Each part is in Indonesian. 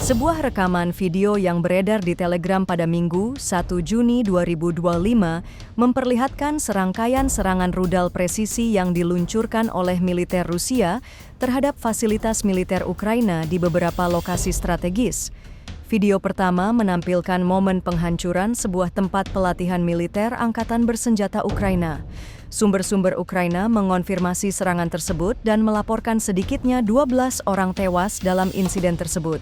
Sebuah rekaman video yang beredar di Telegram pada Minggu, 1 Juni 2025, memperlihatkan serangkaian serangan rudal presisi yang diluncurkan oleh militer Rusia terhadap fasilitas militer Ukraina di beberapa lokasi strategis. Video pertama menampilkan momen penghancuran sebuah tempat pelatihan militer angkatan bersenjata Ukraina. Sumber-sumber Ukraina mengonfirmasi serangan tersebut dan melaporkan sedikitnya 12 orang tewas dalam insiden tersebut.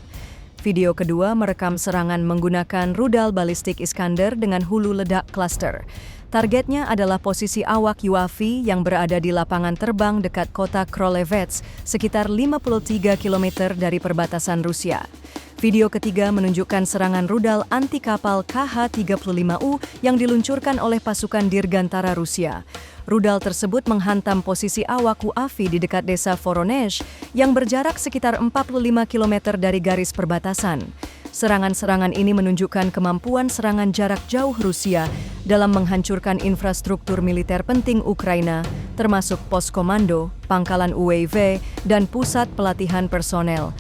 Video kedua merekam serangan menggunakan rudal balistik Iskander dengan hulu ledak cluster. Targetnya adalah posisi awak UAV yang berada di lapangan terbang dekat kota Krolevets, sekitar 53 km dari perbatasan Rusia. Video ketiga menunjukkan serangan rudal anti-kapal KH-35U yang diluncurkan oleh pasukan Dirgantara Rusia. Rudal tersebut menghantam posisi awak UAV di dekat desa Voronezh yang berjarak sekitar 45 km dari garis perbatasan. Serangan-serangan ini menunjukkan kemampuan serangan jarak jauh Rusia dalam menghancurkan infrastruktur militer penting Ukraina, termasuk pos komando, pangkalan UAV, dan pusat pelatihan personel.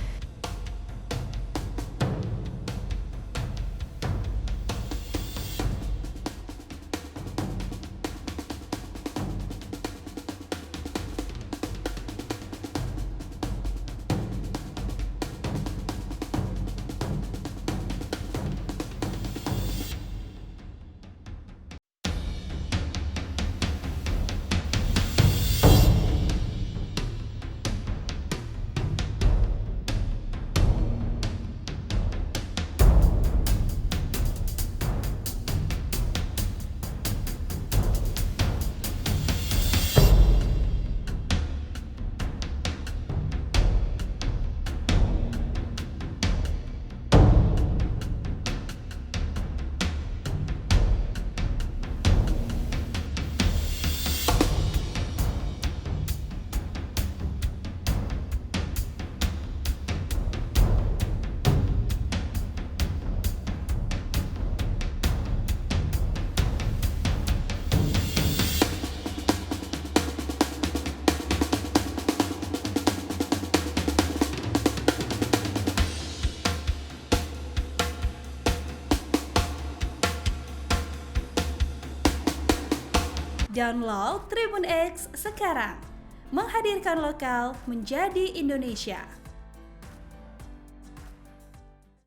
Download Tribun X sekarang, menghadirkan lokal menjadi Indonesia.